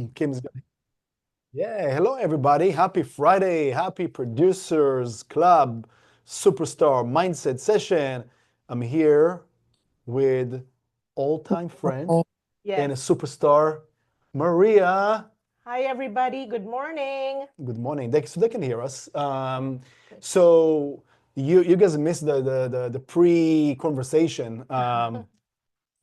Kim's got. Yeah, hello everybody. Happy Friday. Happy Producers Club Superstar Mindset Session. I'm here with all-time friend and a Yes. superstar, Maria. Hi, everybody. Good morning. Good morning. So they can hear us. So you guys missed the pre-conversation.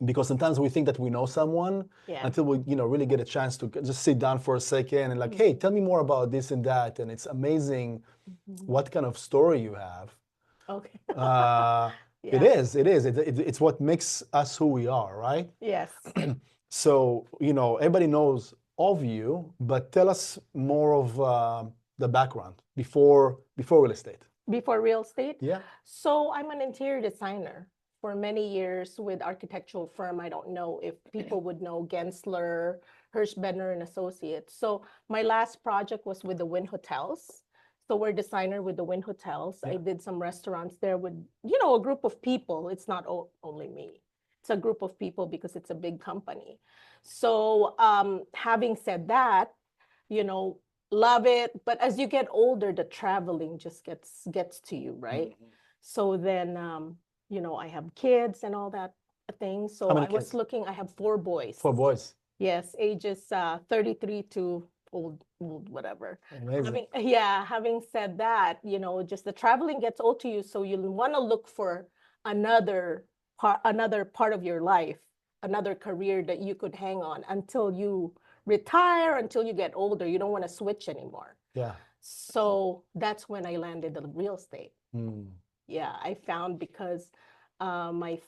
Because sometimes we think that we know someone Yeah. until we really get a chance to just sit down for a second and like, hey, tell me more about this and that. And it's amazing what kind of story you have. Okay. It Yeah. is, it's what makes us who we are, right? Yes. So everybody knows of you, but tell us more of the background before real estate. Before real estate. Yeah. So I'm an interior designer for many years with architectural firm. I don't know if people would know Gensler, Hirschbender and Associates. So my last project was with the Wynn Hotels. So we're designer with the Wynn Hotels. Yeah. I did some restaurants there with, a group of people. It's not only me. It's a group of people because it's a big company. So having said that, you know, love it. But as you get older, the traveling just gets to you, right? So then I have kids and all that thing. How So many I was kids? looking, I have 4 boys. 4 boys. Yes, ages 33 to old, whatever. Amazing. Having said that, just the traveling gets old to you, so you want to look for another part of your life, another career that you could hang on until you retire, until you get older. You don't want to switch anymore. Yeah. So that's when I landed in real estate. Mm. Yeah, I found because I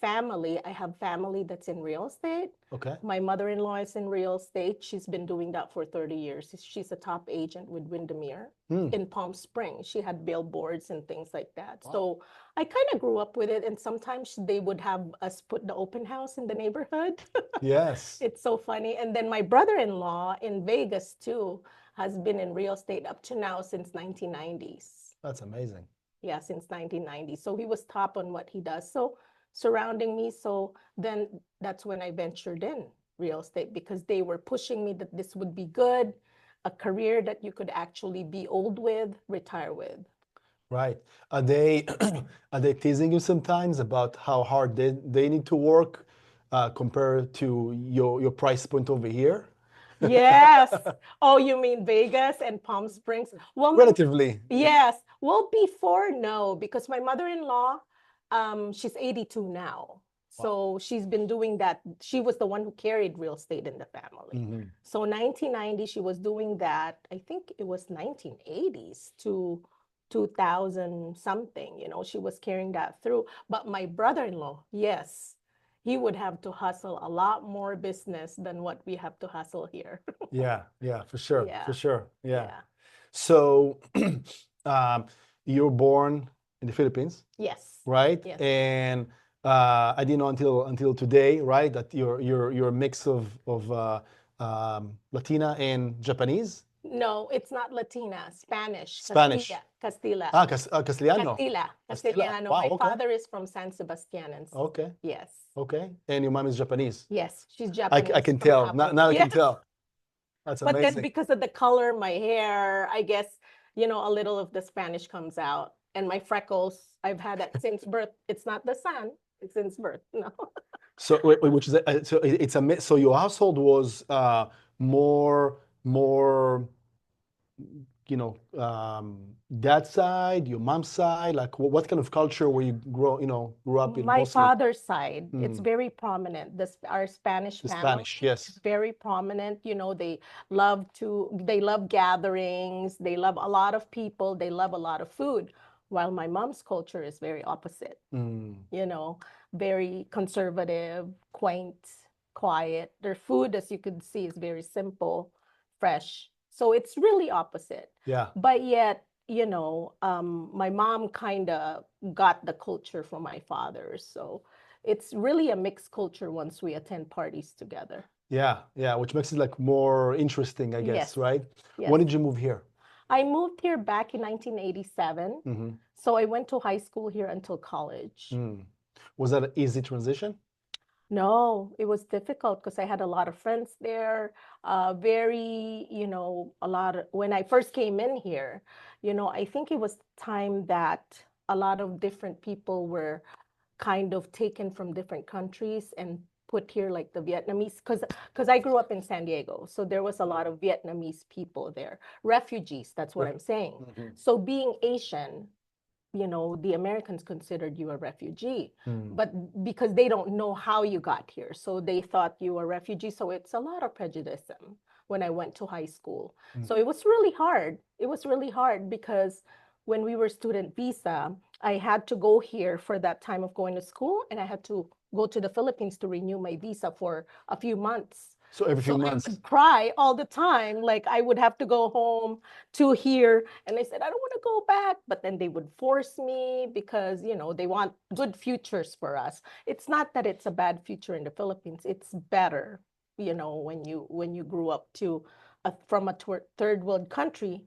have family that's in real estate. Okay. My mother-in-law is in real estate. She's been doing that for 30 years. She's a top agent with Windermere in Palm Springs. She had billboards and things like that. Wow. So I kind of grew up with it. And sometimes they would have us put the open house in the neighborhood. Yes. It's so funny. And then my brother-in-law in Vegas too has been in real estate up to now since 1990s. That's amazing. Yeah, since 1990. So he was top on what he does. So surrounding me. So then that's when I ventured in real estate because they were pushing me that this would be good, a career that you could actually be old with, retire with. Right. Are they are they teasing you sometimes about how hard they need to work compared to your price point over here? Yes. Oh, you mean Vegas and Palm Springs? Well, Relatively. yes. Well, before, no, because my mother-in-law, she's 82 now. So she's been doing that. She was the one who carried real estate in the family. So 1990, she was doing that. I think it was 1980s to 2000 something, she was carrying that through. But my brother-in-law, yes, he would have to hustle a lot more business than what we have to hustle here. Yeah, yeah, for sure, Yeah. for sure. Yeah. Yeah. So um, you were born in the Philippines, Yes. right? Yes. And I didn't know until today, right, that you're a mix of Latina and Japanese. No, it's not Latina, Spanish, Spanish. Castilla. Castellano. Castilla, Castilla. Castellano. Wow, My okay. father is from San Sebastian. Okay, Yes. okay. And your mom is Japanese. Yes, she's I Japanese can from tell. Now I can Yes. tell. That's But then amazing. because of the color, my hair, I guess, a little of the Spanish comes out. And my freckles, I've had that since birth. It's not the sun, it's since birth. No. So, which is so it's a so your household was more dad's side, your mom's side, like what kind of culture were you grew up in My mostly? father's side, it's very prominent. Our Spanish The family Spanish, is yes. very prominent. They love gatherings. They love a lot of people. They love a lot of food. While my mom's culture is very opposite, very conservative, quaint, quiet. Their food, as you could see, is very simple, fresh. So it's really opposite. Yeah. But yet, my mom kind of got the culture from my father. So it's really a mixed culture once we attend parties together. Yeah, yeah, which makes it like more interesting, I guess, Yes. right? Yes. When did you move here? I moved here back in 1987. So I went to high school here until college. Was that an easy transition? No, it was difficult because I had a lot of friends there. Very, a lot of, when I first came in here, I think it was time that a lot of different people were kind of taken from different countries and put here, like the Vietnamese, because I grew up in San Diego, so there was a lot of Vietnamese people there, refugees, that's what I'm saying. So being Asian, the Americans considered you a refugee, but because they don't know how you got here, so they thought you were a refugee. So it's a lot of prejudice when I went to high school. So it was really hard. It was really hard because when we were student visa, I had to go here for that time of going to school, and I had to go to the Philippines to renew my visa for a few months. So every few So I months. would cry all the time. Like I would have to go home to here. And I said, I don't want to go back. But then they would force me because, they want good futures for us. It's not that it's a bad future in the Philippines. It's better, when you grew up from a third world country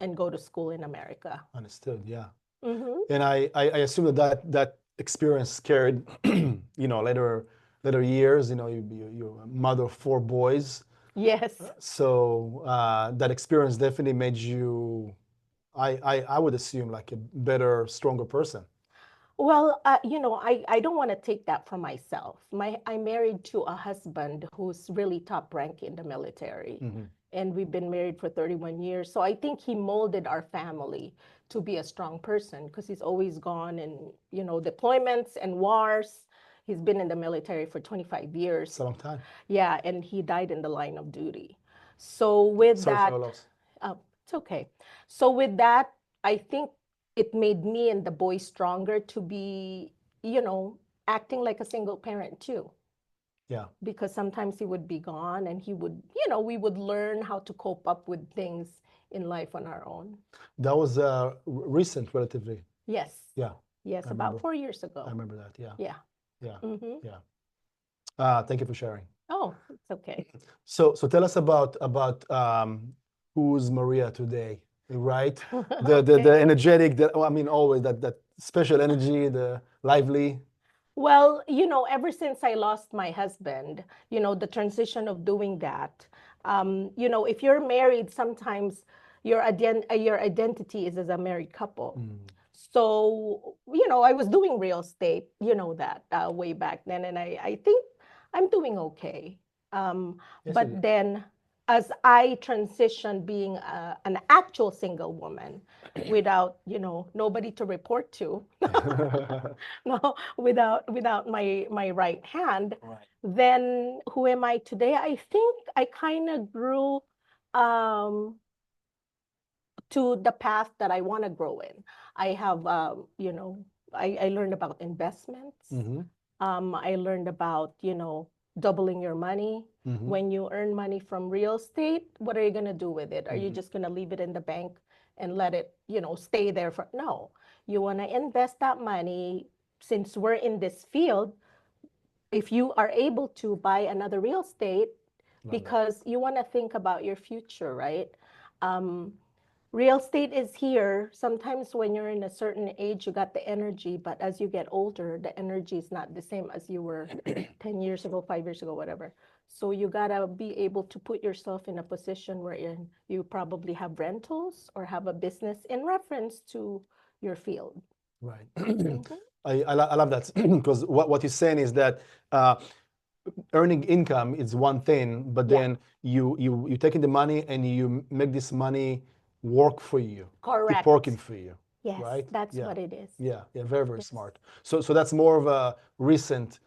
and go to school in America. Understood, yeah. Mm-hmm. And I assume that experience carried, later years. You're a mother of four boys. Yes. So that experience definitely made you, I would assume, like a better, stronger person. Well, I don't want to take that for myself. I'm married to a husband who's really top rank in the military, and we've been married for 31 years. So I think he molded our family to be a strong person because he's always gone in, deployments and wars. He's been in the military for 25 It's years. a long time. Yeah, and he died in the line of duty. So with Sorry for your that, loss. it's okay. So with that, I think it made me and the boy stronger to be, acting like a single parent too. Yeah. Because sometimes he would be gone and he would, we would learn how to cope up with things in life on our own. That was recent, relatively. Yes. Yeah. Yes, I about remember. 4 years ago. I remember that. Yeah. Yeah. Yeah. Mm-hmm. Yeah. Thank you for sharing. Oh, it's okay. So tell us about who's Maria today, right? The energetic, I mean, always that special energy, the lively. Well, ever since I lost my husband, the transition of doing that, if you're married, sometimes your identity is as a married couple. So, I was doing real estate, that way back then, and I think I'm doing okay. Yes, you But did. then as I transitioned being an actual single woman without, nobody to report to, no, without my right hand, Right. then who am I today? I think I kind of grew um, to the path that I want to grow in. I have, I learned about investments. I learned about, doubling your money. When you earn money from real estate, what are you going to do with it? Are you just going to leave it in the bank and let it, stay there for? No, you want to invest that money. Since we're in this field, if you are able to buy another real estate, because you want to think about your future, right? Um, Real estate is here. Sometimes when you're in a certain age, you got the energy, but as you get older, the energy is not the same as you were 10 years ago, 5 years ago, whatever. So you gotta be able to put yourself in a position where you probably have rentals or have a business in reference to your field. Right. Mhm. I love that because what you're saying is that earning income is one thing, but Yeah, then you taking the money and you make this money work for you, keep working correct. for you, Yes, right? that's Yeah, what it is. yeah, yeah. Very, very Yes. smart. So that's more of a recent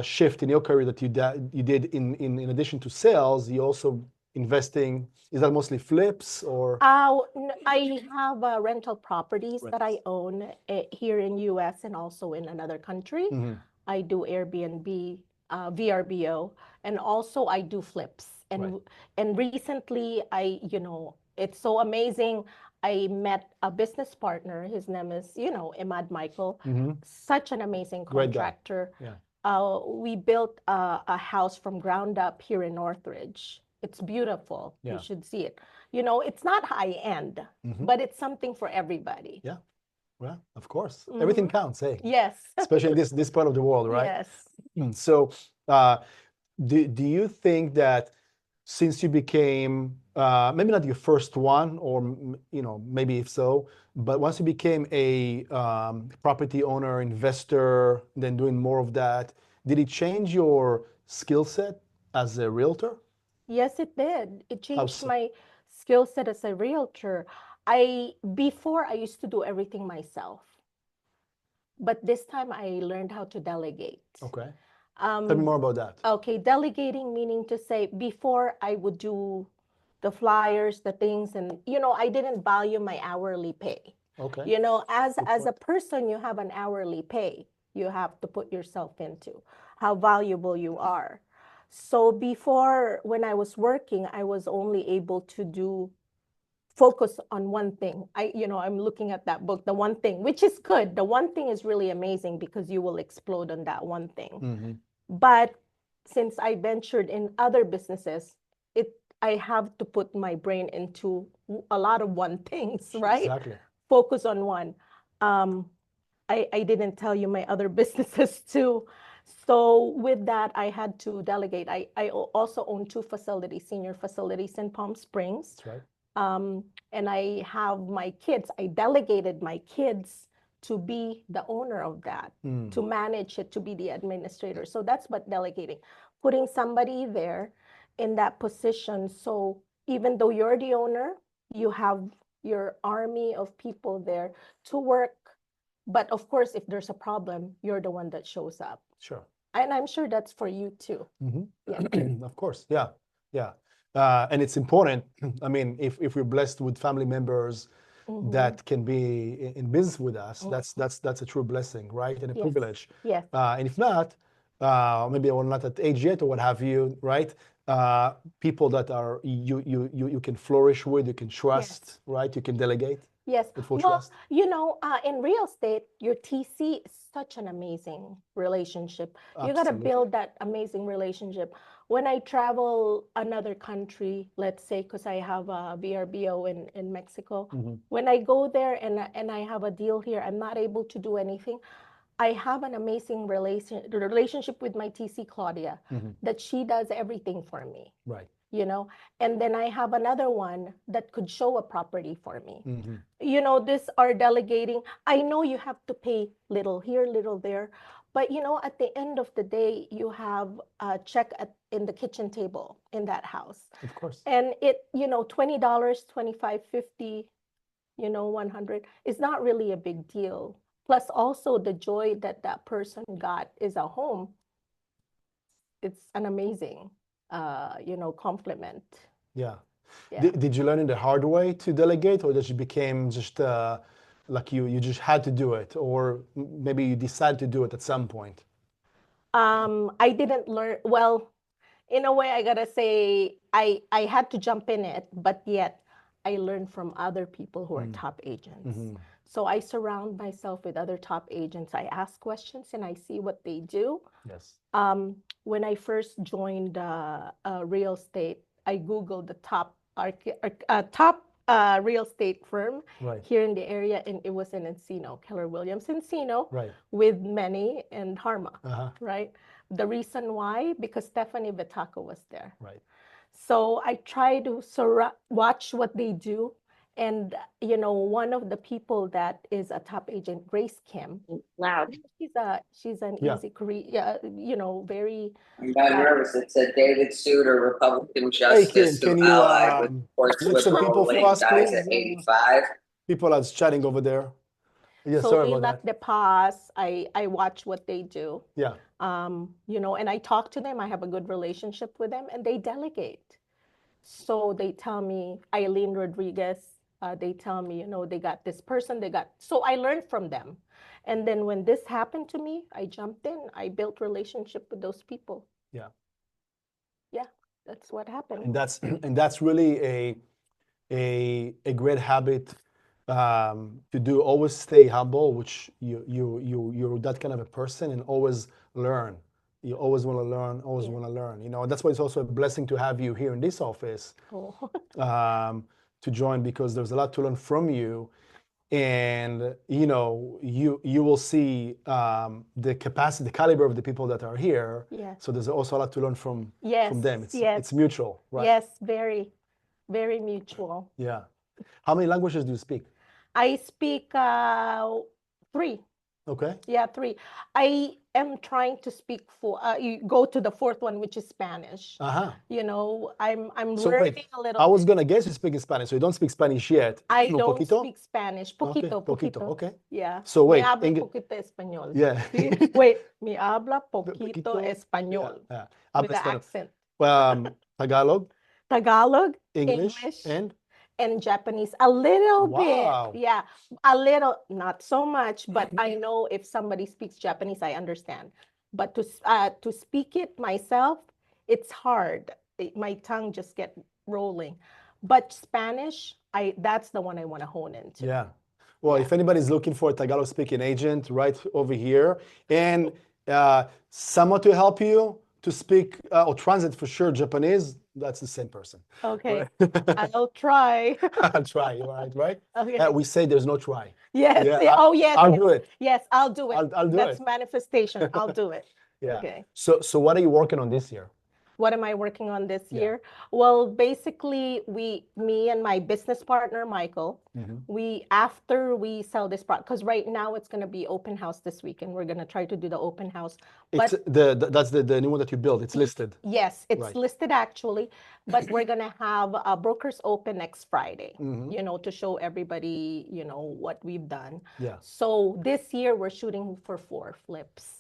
shift in your career that you did in addition to sales, you also investing. Is that mostly flips or I have rental properties that I rentals? own here in US and also in another country. I do Airbnb, VRBO, and also I do flips. Right. And recently it's so amazing. I met a business partner. His name is, Imad Michael, such an amazing Great guy. contractor. Yeah. We built a house from ground up here in Northridge. It's beautiful. You Yeah. should see it. It's not high end, but it's something for everybody. Yeah. Well, of course. Everything counts, hey. Yes. Especially in this part of the world, right? Yes. So, uh, do you think that since you became maybe not your first one, or maybe if so, but once you became a property owner, investor, then doing more of that, did it change your skill set as a realtor? Yes, it did. It How changed so? my skill set as a realtor. Before I used to do everything myself, but this time I learned how to delegate. Okay. Tell me Um, more about that. okay, delegating meaning to say before I would do the flyers, the things, and I didn't value my hourly pay. Okay. As Good a point. person, you have an hourly pay. You have to put yourself into how valuable you are. So before, when I was working, I was only able to focus on one thing. I'm looking at that book, The One Thing, which is good. The One Thing is really amazing because you will explode on that one thing. Mm-hmm. But since I ventured in other businesses, it I have to put my brain into a lot of one things, right? Exactly. Focus on one. Um, I didn't tell you my other businesses too. So with that, I had to delegate. I also own two facilities, senior facilities in Palm Springs. That's right. Um, and I have my kids. I delegated my kids to be the owner of that, to manage it, to be the administrator. So that's what delegating, putting somebody there in that position. So even though you're the owner, you have your army of people there to work. But of course, if there's a problem, you're the one that shows up. Sure. And I'm sure that's for you too. Mm-hmm. Of course. Yeah. Yeah. And it's important. I mean, if we're blessed with family members Mm-hmm. that can be in business with us, Mm-hmm. that's a true blessing, right? And a Yes. privilege. Yes. And if not, maybe we're not at age yet or what have you, right? People that are you can flourish with, you can Yes. trust, right? You can delegate Yes. with full Well, trust. in real estate, your TC is such an amazing relationship. You got to Absolutely. build that amazing relationship. When I travel another country, let's say, because I have a VRBO in Mexico, Mm-hmm. when I go there and I have a deal here, I'm not able to do anything. I have an amazing relationship with my TC, Claudia, Mm-hmm. that she does everything for me, Right. you know. And then I have another one that could show a property for me. Mm-hmm. This are delegating. I know you have to pay little here, little there, but at the end of the day, you have a check in the kitchen table in that house. Of course. And $20, 25, 50, 100 is not really a big deal. Plus, also the joy that that person got is a home. It's an amazing, compliment. Yeah. Yeah. Did you learn it the hard way to delegate, or that you became just like you just had to do it, or maybe you decided to do it at some point? I didn't learn well. In a way, I gotta say I had to jump in it, but yet I learned from other people who are top agents. Mm-hmm. So I surround myself with other top agents. I ask questions and I see what they do. Yes. When I first joined real estate, I Googled the top real estate firm Right. here in the area, and it was in Encino, Keller Williams Encino, Right. with Meny and Harma, Uh-huh. right? The reason why, because Stephanie Vitaco was there. Right. So I try to watch what they do. And, one of the people that is a top agent, Grace Kim, Loud. she's an Yeah. easy career, very. I'm not nervous. It said David Souter, Republican Hey, Kim, justice who can you allied with courts mute some people for withholding, us, dies please? at 85. People are chatting over there. Yeah, So sorry about Ilak that. De Paz, I watch what they do. Yeah. And I talk to them. I have a good relationship with them, and they delegate. So they tell me, Eileen Rodriguez, they tell me, they got this person, so I learned from them. And then when this happened to me, I jumped in. I built relationship with those people. Yeah. Yeah, that's what happened. And that's really a great habit to do. Always stay humble, which you're that kind of a person, and always learn. You always want to learn, always Yeah. want to learn. That's why it's also a blessing to have you here in this office Oh. to join, because there's a lot to learn from you. and you will see the capacity, the caliber of the people that are here. Yes. So there's also a lot to learn from Yes. them. Yes. It's mutual, right? Yes, very, very mutual. Yeah. How many languages do you speak? I speak 3. Okay. Yeah, 3. I am trying to speak you go to the 4th one, which is Spanish. Uh-huh. I'm So learning wait, a little I was bit. gonna guess you speak Spanish, so you don't speak Spanish yet. I Un don't poquito? speak Spanish. Okay, Poquito, poquito. poquito. Okay. Yeah. So wait, Me habla poquito español. yeah. Sí. Wait, me habla poquito Poquito, español yeah. with Habla the español. accent. Tagalog, Tagalog, English, and Japanese a little Wow. bit. Yeah, a little, not so much, but I know if somebody speaks Japanese, I understand. But to speak it myself, it's hard. My tongue just get rolling. But Spanish, that's the one I want to hone into. Yeah. Well, Yeah. if anybody's looking for a Tagalog speaking agent, right over here, and someone to help you to speak or translate for sure Japanese, that's the same person. Okay, Right? I'll try. I'll try, right? Okay. We say there's no try. Yes. Yeah, Oh, yes. I'll Yes. do it. Yes, I'll do it. I'll do That's it. manifestation. I'll do it. Yeah. Okay. So what are you working on this year? What am I working on this Yeah. year? Well, basically, me and my business partner, Michael, after we sell this product, because right now it's going to be open house this week, and we're going to try to do the open house. It's that's the new one that you built. It's listed. Yes, it's Right. listed actually, but we're going to have brokers open next Friday, to show everybody, what we've done. Yeah. So this year we're shooting for 4 flips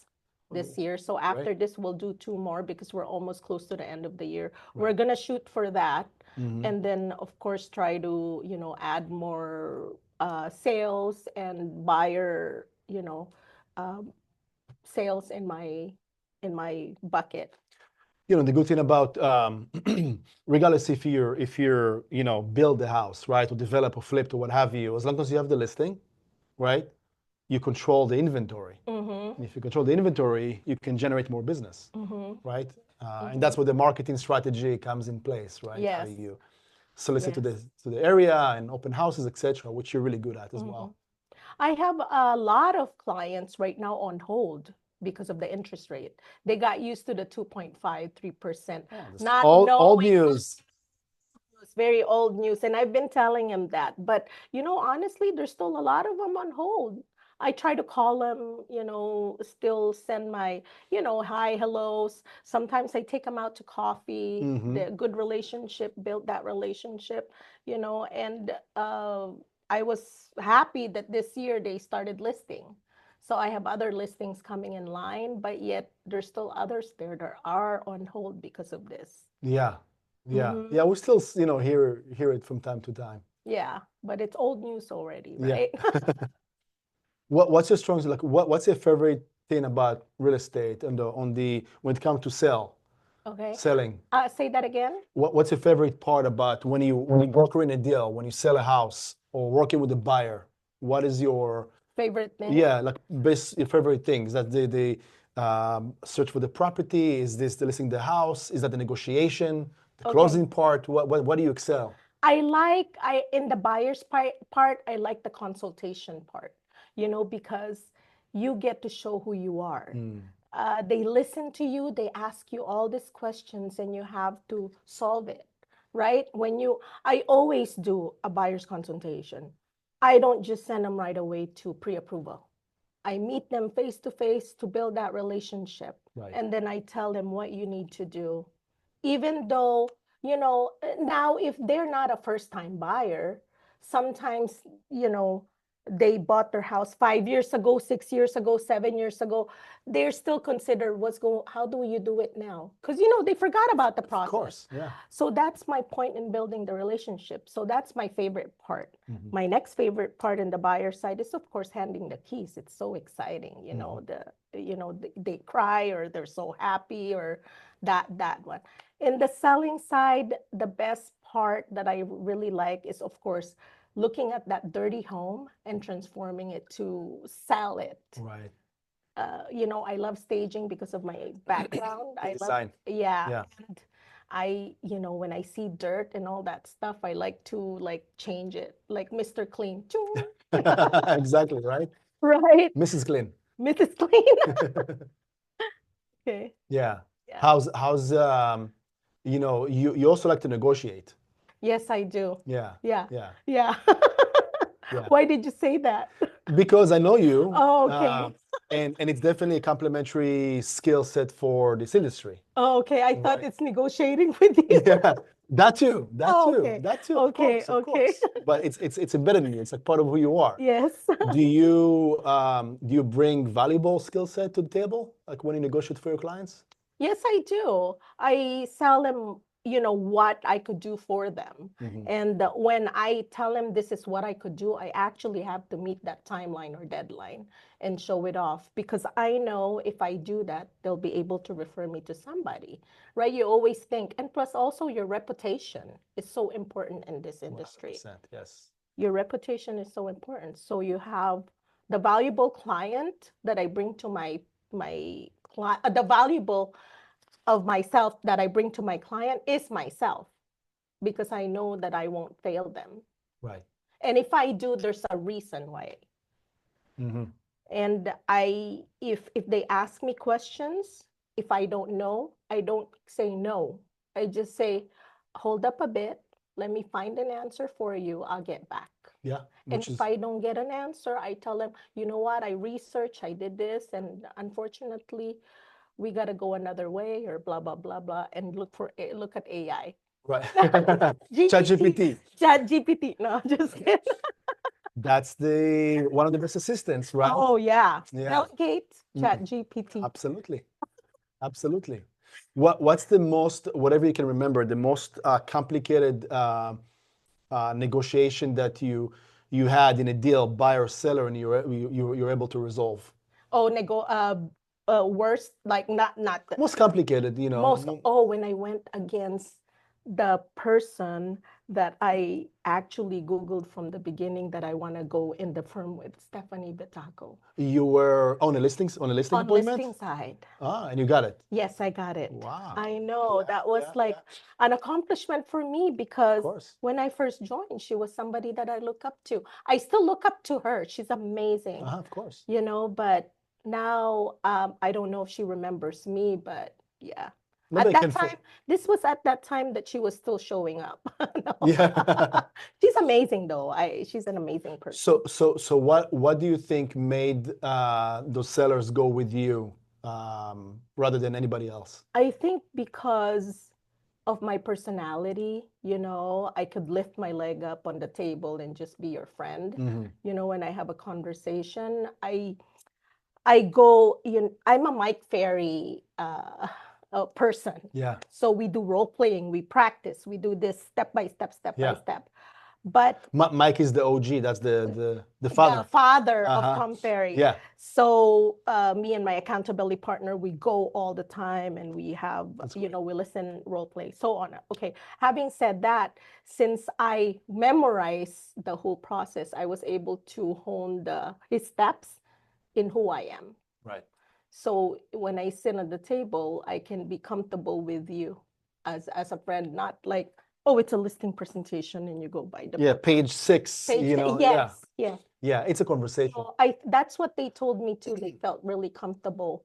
this year. So after Great. this, we'll do 2 more because we're almost close to the end of the year. We're going to shoot for that. And then, of course, try to, add more sales and buyer, sales in my bucket. The good thing about regardless if you're build the house, right, or develop or flip or what have you, as long as you have the listing, right, you control the inventory. And if you control the inventory, you can generate more business, right? And that's where the marketing strategy comes in place, right? Yes. How you solicit to the area and open houses, etc., which you're really good at as well. I have a lot of clients right now on hold because of the interest rate. They got used to the 2.5, 3%. Not All knowing news. it's very old news, and I've been telling him that. But honestly, there's still a lot of them on hold. I try to call them, still send my, hi, hellos. Sometimes I take them out to coffee. The good relationship, build that relationship, and I was happy that this year they started listing. So I have other listings coming in line, but yet there's still others there that are on hold because of this. Yeah. Yeah, we still, hear it from time to time. Yeah, but it's old news already, Yeah. right? What's your strong, like, what's your favorite thing about real estate and when it comes to Okay. selling? Say that again. What's your favorite part about when you broker in a deal, when you sell a house or working with a buyer? What is your Favorite thing? Yeah, like your favorite things? That the search for the property? Is this the listing the house? Is that the negotiation, the closing part? What do you excel? In the buyer's part, I like the consultation part, because you get to show who you are. They listen to you, they ask you all these questions, and you have to solve it, right? I always do a buyer's consultation. I don't just send them right away to pre-approval. I meet them face to face to build that relationship. Right. And then I tell them what you need to do. Even though, now if they're not a first-time buyer, sometimes, they bought their house 5 years ago, 6 years ago, 7 years ago. They're still considered how do you do it now? Because, they forgot about the process. Of course, yeah. So that's my point in building the relationship. So that's my favorite part. My next favorite part in the buyer side is, of course, handing the keys. It's so exciting, they cry or they're so happy or that one. In the selling side, the best part that I really like is, of course, looking at that dirty home and transforming it to sell it. Right. I love staging because of my background. I Design. Yeah. And when I see dirt and all that stuff, I like to change it, like Mr. Clean. Exactly, right? Right? Mrs. Clean. Mrs. Clean. Okay. Yeah. Yeah. How's you know, you also like to negotiate. Yes, I do. Yeah. Yeah. Yeah. Yeah. Yeah. Why did you say that? Because I know you, Oh, okay. and it's definitely a complementary skill set for this industry. Oh, okay. I thought Right. it's negotiating with you. Yeah, that too, that Oh, too, okay. that too, Okay. of Okay. course. But it's embedded in you. It's like part of who you are. Yes. Do you bring valuable skill set to the table, like when you negotiate for your clients? Yes, I do. I tell them, what I could do for them. Mhm. And when I tell them this is what I could do, I actually have to meet that timeline or deadline and show it off because I know if I do that, they'll be able to refer me to somebody, right? You always think, and plus also your reputation is so important in this industry. 100%, yes. Your reputation is so important. So you have the valuable client that I bring to my client, the valuable of myself that I bring to my client is myself because I know that I won't fail them. Right. And if I do, there's a reason why. Mm-hmm. And if they ask me questions, if I don't know, I don't say no. I just say, hold up a bit. Let me find an answer for you. I'll get back. Yeah, And which if is I don't get an answer, I tell them, you know what, I researched, I did this, and unfortunately, we got to go another way or blah, blah, blah, blah, and look at AI. right. GPT, ChatGPT. Chat GPT. No, just kidding. That's the one of the best assistants, right? Oh, yeah. Yeah. Delegate, Chat GPT. Absolutely. Absolutely. What's the most, whatever you can remember, the most complicated negotiation that you had in a deal, buyer or seller, and you were able to resolve? Oh, worst, like not the Most complicated, most. Oh, when I went against the person that I actually Googled from the beginning that I want to go in the firm with, Stephanie Betaco, You were on a listing on appointment? listing side. And you got it. Yes, I got it. Wow. I know Yeah, that was yeah, like yeah. an accomplishment for me Of because course. when I first joined, she was somebody that I look up to. I still look up to her. She's amazing, Of course. but now I don't know if she remembers me, but yeah. At Nobody that can time, this was at that time that she was still showing up. No. Yeah. She's amazing though. She's an amazing person. So what do you think made those sellers go with you rather than anybody else? I think because of my personality, I could lift my leg up on the table and just be your friend. When I have a conversation, I go, I'm a Mike Ferry person. Yeah. So we do role playing, we practice, we do this step by step, step by Yeah. step. But Mike is the OG. That's the father. the father of Tom Ferry. Yeah. So me and my accountability partner, we go all the time and we have, we listen, role play, so on. Okay. Having said that, since I memorized the whole process, I was able to hone his steps in who I am. Right. So when I sit at the table, I can be comfortable with you as a friend, not like, oh, it's a listing presentation and you go by the book. Page 6, Yes, yeah. Yeah, it's a conversation. So that's what they told me too. They felt really comfortable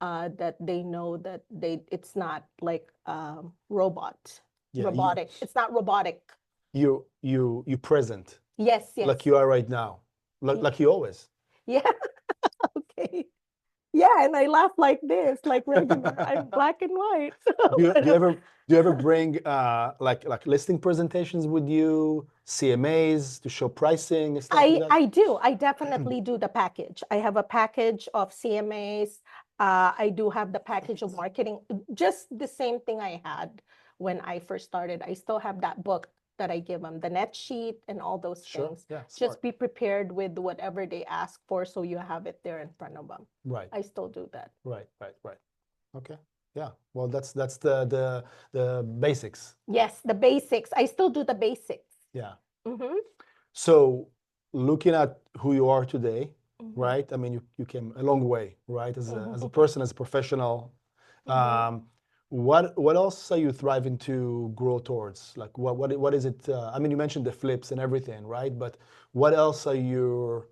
that they know that it's not like robotic. It's not robotic. You present. Yes, yes. Like you are right now. Like you always. Yeah. Okay. Yeah, and I laugh like this, like regular. I'm black and white. Do you ever bring like listing presentations with you, CMAs to show pricing and stuff like that? I do. I definitely do the package. I have a package of CMAs. I do have the package of marketing. Just the same thing I had when I first started. I still have that book that I give them, the net sheet and all those things. Yeah, just be prepared with whatever they ask for so you have it there in front of them. Right. I still do that. Right. Okay. Yeah. Well, that's the basics. Yes, the basics. I still do the basics. Yeah. Mm-hmm. So looking at who you are today, right? I mean, you came a long way, right? As a person, as a professional. What else are you thriving to grow towards? Like what is it? I mean, you mentioned the flips and everything, right? But what else are you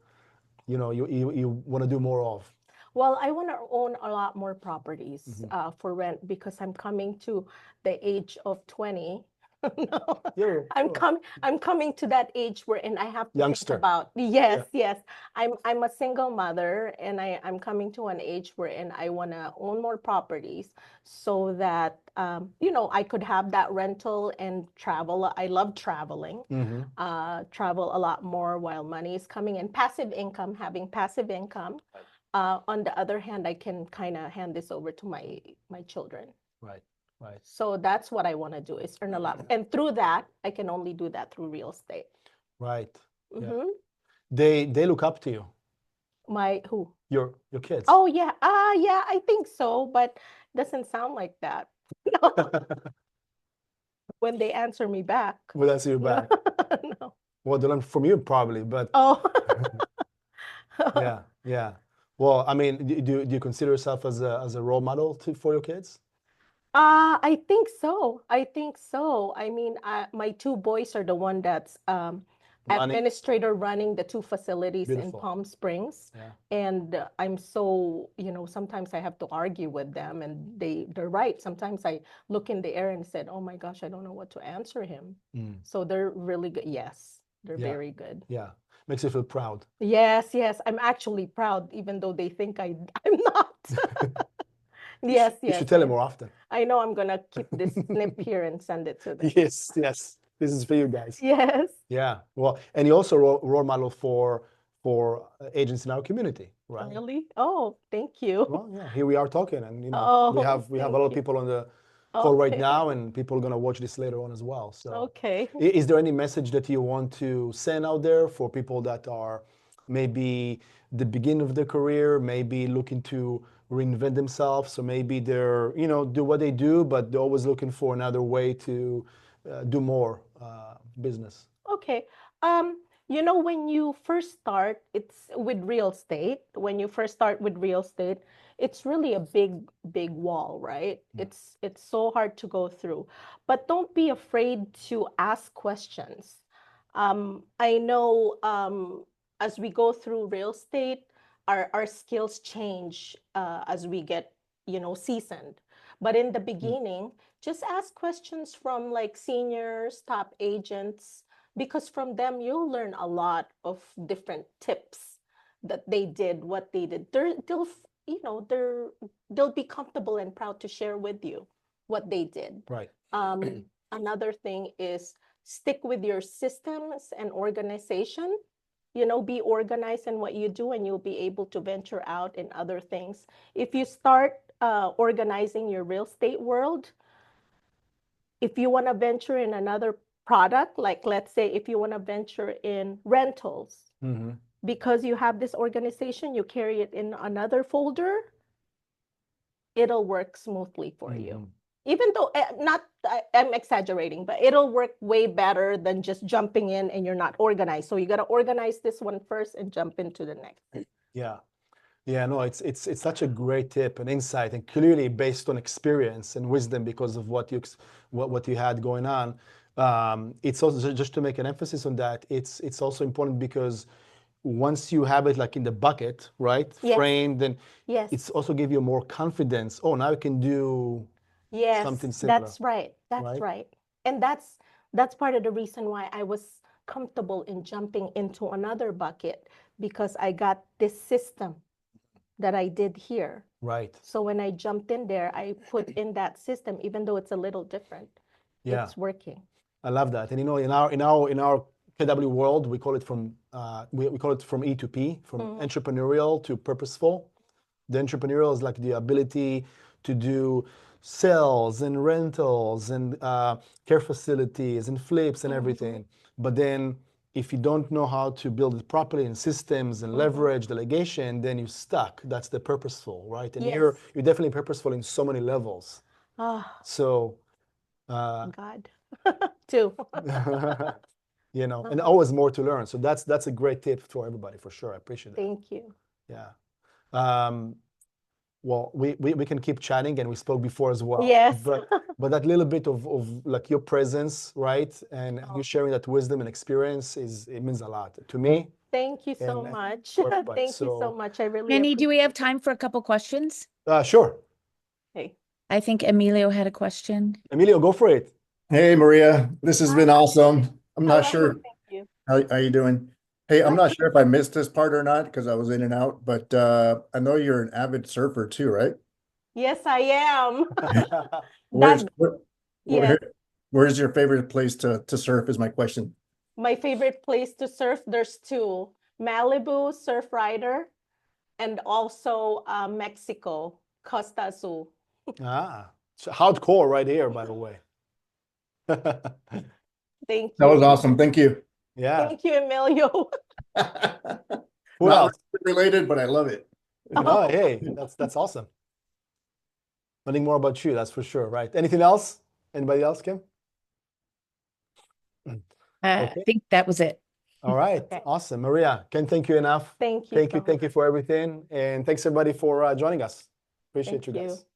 want to do more of? Well, I want to own a lot more properties for rent because I'm coming to the age of 20. No, Yeah, sure. I'm coming to that age where and I have to think Youngster. about Yeah. yes. I'm a single mother and I'm coming to an age where and I want to own more properties so that I could have that rental and travel. I love traveling. Travel a lot more while money is coming in. Passive income, having passive income. On the other hand, I can kind of hand this over to my children. Right. Right. So that's what I want to do is earn a lot. And through that, I can only do that through real estate. Right. Yeah. hmm They look up to you, My who? your kids. Oh yeah. Yeah, I think so, but doesn't sound like that. No, when they answer me back. Well, that's your No. back. No. Well, they learn from you probably, but Oh. yeah, yeah. Well, I mean, do you consider yourself as a role model for your kids? I think so. I think so. I mean, my two boys are the one that's Running. administrator running the two facilities in Beautiful. Palm Springs. Yeah. And I'm so, sometimes I have to argue with them and they're right. Sometimes I look in the air and said, "Oh my gosh, I don't know what to answer him." So they're really good. Yes, they're Yeah. very good. Yeah. Makes you feel proud. Yes, yes. I'm actually proud, even though they think I'm not. Yes, You yes. should tell them more often. I know I'm gonna keep this snip here and send it to them. Yes, yes. This is for you guys. Yes. Yeah. Well, and you also role model for agents in our community, right? Really? Oh, thank you. Well, yeah. Here we are talking, and we Oh, have a lot of people on the call right now, and people are gonna watch this later on as well. So, okay. is there any message that you want to send out there for people that are maybe the beginning of their career, maybe looking to reinvent themselves, or maybe they're do what they do, but they're always looking for another way to do more business? Okay. When you first start, it's with real estate. When you first start with real estate, it's really a big, big wall, right? It's so hard to go through. But don't be afraid to ask questions. I know as we go through real estate, our skills change as we get, seasoned. But in the beginning, just ask questions from like seniors, top agents, because from them you'll learn a lot of different tips that they did, what they did. They'll be comfortable and proud to share with you what they did. Right. Another thing is stick with your systems and organization. Be organized in what you do, and you'll be able to venture out in other things. If you start organizing your real estate world, if you want to venture in another product, like let's say if you want to venture in rentals, because you have this organization, you carry it in another folder, it'll work smoothly for you. Even though I'm exaggerating, but it'll work way better than just jumping in and you're not organized. So you got to organize this one first and jump into the next. Yeah. Yeah, no, it's such a great tip and insight, and clearly based on experience and wisdom because of what you had going on. It's also just to make an emphasis on that. It's also important because once you have it like in the bucket, right, Yes. framed, then Yes. it's also give you more confidence. Oh, now I can do Yes, something similar. that's right. That's right? right. And that's part of the reason why I was comfortable in jumping into another bucket, because I got this system that I did here. Right. So when I jumped in there, I put in that system, even though it's a little different. Yeah. It's working. I love that. And in our KW world, we call it from E to P, from entrepreneurial to purposeful. The entrepreneurial is like the ability to do sales and rentals and care facilities and flips and everything. But then if you don't know how to build it properly in systems and leverage delegation, then you're stuck. That's the purposeful, right? And Yes. you're definitely purposeful in so many levels. Ah, So God, too. and always more to learn. So that's a great tip for everybody for sure. I appreciate that. Thank you. Yeah. well, we can keep chatting, and we spoke before as well. Yes. But that little bit of like your presence, right, and you sharing that wisdom and experience it means a lot to me. Thank you so And much. for everybody. Thank you so So, much. I really Meny, do we have appreciate time for a couple questions? sure, it. I think Emilio had a question. Emilio, go for it. Hey, Maria, this has been awesome. I'm not Hello, sure thank you. how you doing. Hey, I'm not sure if I missed this part or not because I was in and out, but I know you're an avid surfer too, right? Yes, I am. Where's That, where, yes, where's your favorite place to surf is my question. my favorite place to surf, there's two. Malibu, Surf Rider, and also Mexico, Costa Azul. So hardcore right here, by the way. Thank That was you. awesome. Thank you. Yeah. Thank you, Emilio. Who Not else? related, but I love it. No, hey, that's awesome. Learning more about you, that's for sure, right? Anything else? Anybody else, Kim? I Okay. think that was it. All right. Okay. Awesome. Maria, can't thank you enough. Thank you. Thank you. so Thank you much. for everything. And thanks everybody for joining us. Appreciate Thank you guys. you.